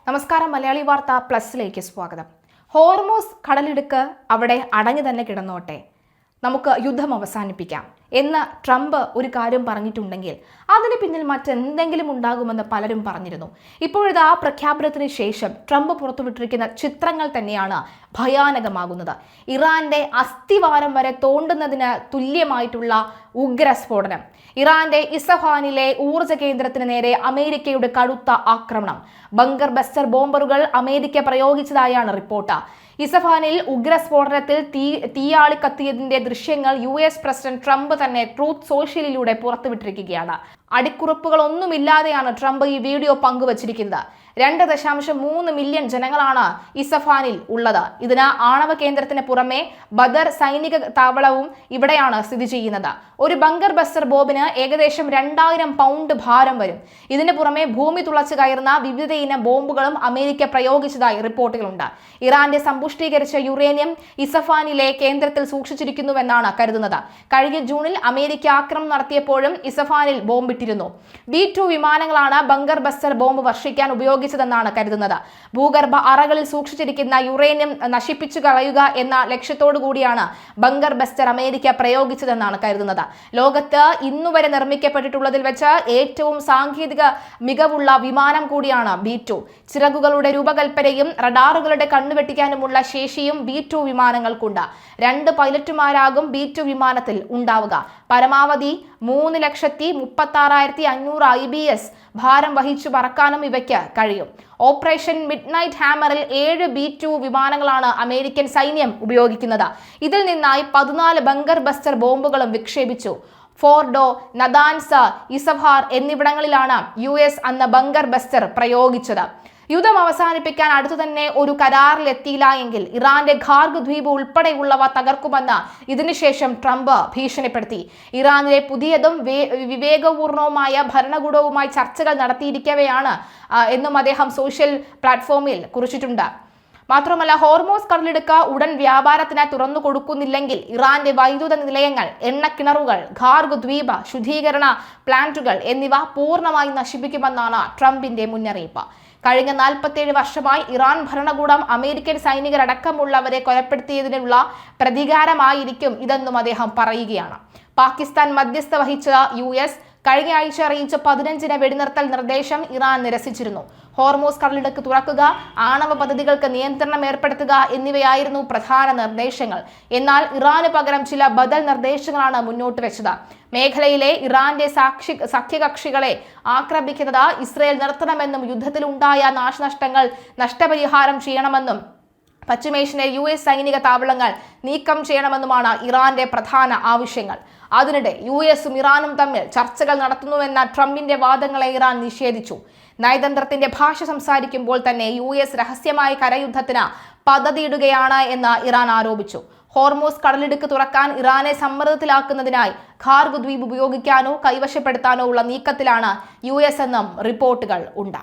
നമസ്കാരം. മലയാളി വാർത്ത പ്ലസിലേക്ക് സ്വാഗതം. ഹോർമോസ് കടലിടുക്ക് അവിടെ അടഞ്ഞു തന്നെ കിടന്നോട്ടെ, നമുക്ക് യുദ്ധം അവസാനിപ്പിക്കാം എന്ന് ട്രംപ് ഒരു കാര്യം പറഞ്ഞിട്ടുണ്ടെങ്കിൽ അതിന് പിന്നിൽ മറ്റെന്തെങ്കിലും ഉണ്ടാകുമെന്ന് പലരും പറഞ്ഞിരുന്നു. ഇപ്പോഴത്തെ ആ പ്രഖ്യാപനത്തിന് ശേഷം ട്രംപ് പുറത്തുവിട്ടിരിക്കുന്ന ചിത്രങ്ങൾ തന്നെയാണ് ഭയാനകമാകുന്നത്. ഇറാന്റെ അസ്ഥിവാരം വരെ തോണ്ടുന്നതിന് തുല്യമായിട്ടുള്ള ഉഗ്രസ്ഫോടനം, ഇറാന്റെ ഇസ്ഫഹാനിലെ ഊർജ്ജ കേന്ദ്രത്തിന് നേരെ അമേരിക്കയുടെ കടുത്ത ആക്രമണം, ബങ്കർ ബസ്റ്റർ ബോംബറുകൾ അമേരിക്ക പ്രയോഗിച്ചതായാണ് റിപ്പോർട്ട്. ഇസ്ഫഹാനിൽ ഉഗ്രസ്ഫോടനത്തിൽ തീയാളി കത്തിയതിന്റെ ദൃശ്യങ്ങൾ US പ്രസിഡന്റ് ട്രംപ് തന്നെ ട്രൂത്ത് സോഷ്യലിലൂടെ പുറത്തുവിട്ടിരിക്കുകയാണ്. അടിക്കുറിപ്പുകളൊന്നുമില്ലാതെയാണ് ട്രംപ് ഈ വീഡിയോ പങ്കുവച്ചിരിക്കുന്നത്. 2.3 മില്യൺ ജനങ്ങളാണ് ഇസ്ഫഹാനിൽ ഉള്ളത്. ഇതിന് ആണവ കേന്ദ്രത്തിന് പുറമെ ബദർ സൈനിക താവളവും ഇവിടെയാണ് സ്ഥിതി ചെയ്യുന്നത്. ഒരു ബങ്കർ ബസ്റ്റർ ബോംബിന് ഏകദേശം 2000 പൗണ്ട് ഭാരം വരും. ഇതിന് പുറമെ ഭൂമി തുളച്ചു കയറുന്ന വിവിധ ഇനം ബോംബുകളും അമേരിക്ക പ്രയോഗിച്ചതായി റിപ്പോർട്ടുകളുണ്ട്. ഇറാന്റെ സമ്പുഷ്ടീകരിച്ച യുറേനിയം ഇസ്ഫഹാനിലെ കേന്ദ്രത്തിൽ സൂക്ഷിച്ചിരിക്കുന്നുവെന്നാണ് കരുതുന്നത്. കഴിഞ്ഞ ജൂണിൽ അമേരിക്ക ആക്രമണം നടത്തിയപ്പോഴും ഇസ്ഫഹാനിൽ ബോംബിട്ടിരുന്നു. B-2 വിമാനങ്ങളാണ് ബങ്കർ ബസ്റ്റർ ബോംബ് വർഷിക്കാൻ ഉപയോഗിച്ചതെന്നാണ് കരുതുന്നത്. ഭൂഗർഭ അറകളിൽ സൂക്ഷിച്ചിരിക്കുന്ന യുറേനിയം നശിപ്പിച്ചു കളയുക എന്ന ലക്ഷ്യത്തോടു കൂടിയാണ് ബങ്കർ ബസ്റ്റർ അമേരിക്ക പ്രയോഗിച്ചതെന്നാണ് കരുതുന്നത്. ലോകത്ത് ഇന്നുവരെ നിർമ്മിക്കപ്പെട്ടിട്ടുള്ളതിൽ വെച്ച് ഏറ്റവും സാങ്കേതിക മികവുള്ള വിമാനം കൂടിയാണ് B-2. ചിറകുകളുടെ രൂപകൽപ്പനയും റഡാറുകളുടെ കണ്ണുവെട്ടിക്കാനുമുള്ള ശേഷിയും B-2 വിമാനങ്ങൾക്കുണ്ട്. 2 പൈലറ്റുമാരാകും B-2 വിമാനത്തിൽ ഉണ്ടാവുക. പരമാവധി 3,36,500 IBS ഭാരം വഹിച്ചു പറക്കാനും ഇവയ്ക്ക് കഴിയും. ഓപ്പറേഷൻ മിഡ്നൈറ്റ് ഹാമറിൽ 7 B-2 വിമാനങ്ങളാണ് അമേരിക്കൻ സൈന്യം ഉപയോഗിക്കുന്നത്. ഇതിൽ നിന്നായി 14 ബങ്കർ ബസ്റ്റർ ബോംബുകളും വിക്ഷേപിച്ചു. ഫോർഡോ, നദാൻസ്, ഇസഫാർ എന്നിവിടങ്ങളിലാണ് US അന്ന് ബങ്കർ ബസ്റ്റർ പ്രയോഗിച്ചത്. യുദ്ധം അവസാനിപ്പിക്കാൻ അടുത്തു തന്നെ ഒരു കരാറിലെത്തിയില്ല എങ്കിൽ ഇറാന്റെ ഖാർഗ് ദ്വീപ് ഉൾപ്പെടെയുള്ളവ തകർക്കുമെന്ന് ഇതിനുശേഷം ട്രംപ് ഭീഷണിപ്പെടുത്തി. ഇറാനിലെ പുതിയതും വിവേകപൂർണവുമായ ഭരണകൂടവുമായി ചർച്ചകൾ നടത്തിയിരിക്കവെയാണ് എന്നും അദ്ദേഹം സോഷ്യൽ പ്ലാറ്റ്ഫോമിൽ കുറിച്ചിട്ടുണ്ട്. മാത്രമല്ല, ഹോർമോസ് കടലിടുക്ക് ഉടൻ വ്യാപാരത്തിന് തുറന്നു കൊടുക്കുന്നില്ലെങ്കിൽ ഇറാന്റെ വൈദ്യുത നിലയങ്ങൾ, എണ്ണക്കിണറുകൾ, ഖാർഗ് ദ്വീപ് ശുദ്ധീകരണ പ്ലാന്റുകൾ എന്നിവ പൂർണ്ണമായി നശിപ്പിക്കുമെന്നാണ് ട്രംപിന്റെ മുന്നറിയിപ്പ്. കഴിഞ്ഞ 47 വർഷമായി ഇറാൻ ഭരണകൂടം അമേരിക്കൻ സൈനികരടക്കമുള്ളവരെ കൊലപ്പെടുത്തിയതിനുള്ള പ്രതികാരമായിരിക്കും ഇതെന്നും അദ്ദേഹം പറയുകയാണ്. പാകിസ്ഥാൻ മധ്യസ്ഥ വഹിച്ച US കഴിഞ്ഞ ആഴ്ച അറിയിച്ച 15-ന് വെടിനിർത്തൽ നിർദ്ദേശം ഇറാൻ നിരസിച്ചിരുന്നു. ഹോർമോസ് കടലിടുക്ക് തുറക്കുക, ആണവ പദ്ധതികൾക്ക് നിയന്ത്രണം ഏർപ്പെടുത്തുക എന്നിവയായിരുന്നു പ്രധാന നിർദ്ദേശങ്ങൾ. എന്നാൽ ഇറാന് പകരം ചില ബദൽ നിർദ്ദേശങ്ങളാണ് മുന്നോട്ട് വെച്ചത്. മേഖലയിലെ ഇറാന്റെ സഖ്യകക്ഷികളെ ആക്രമിക്കുന്നത് ഇസ്രയേൽ നിർത്തണമെന്നും യുദ്ധത്തിലുണ്ടായ നാശനഷ്ടങ്ങൾ നഷ്ടപരിഹാരം ചെയ്യണമെന്നും പശ്ചിമേഷ്യയിലെ US സൈനിക താവളങ്ങൾ നീക്കം ചെയ്യണമെന്നുമാണ് ഇറാന്റെ പ്രധാന ആവശ്യങ്ങൾ. അതിനിടെ US-ഉം ഇറാനും തമ്മിൽ ചർച്ചകൾ നടത്തുന്നുവെന്ന ട്രംപിന്റെ വാദങ്ങളെ ഇറാൻ നിഷേധിച്ചു. നയതന്ത്രത്തിന്റെ ഭാഷ സംസാരിക്കുമ്പോൾ തന്നെ US രഹസ്യമായ കരയുദ്ധത്തിന് പദ്ധതിയിടുകയാണ് എന്ന് ഇറാൻ ആരോപിച്ചു. ഹോർമോസ് കടലിടുക്ക് തുറക്കാൻ ഇറാനെ സമ്മർദ്ദത്തിലാക്കുന്നതിനായി ഖാർഗ് ദ്വീപ് ഉപയോഗിക്കാനോ കൈവശപ്പെടുത്താനോ ഉള്ള നീക്കത്തിലാണ് US എന്നും റിപ്പോർട്ടുകൾ ഉണ്ട്.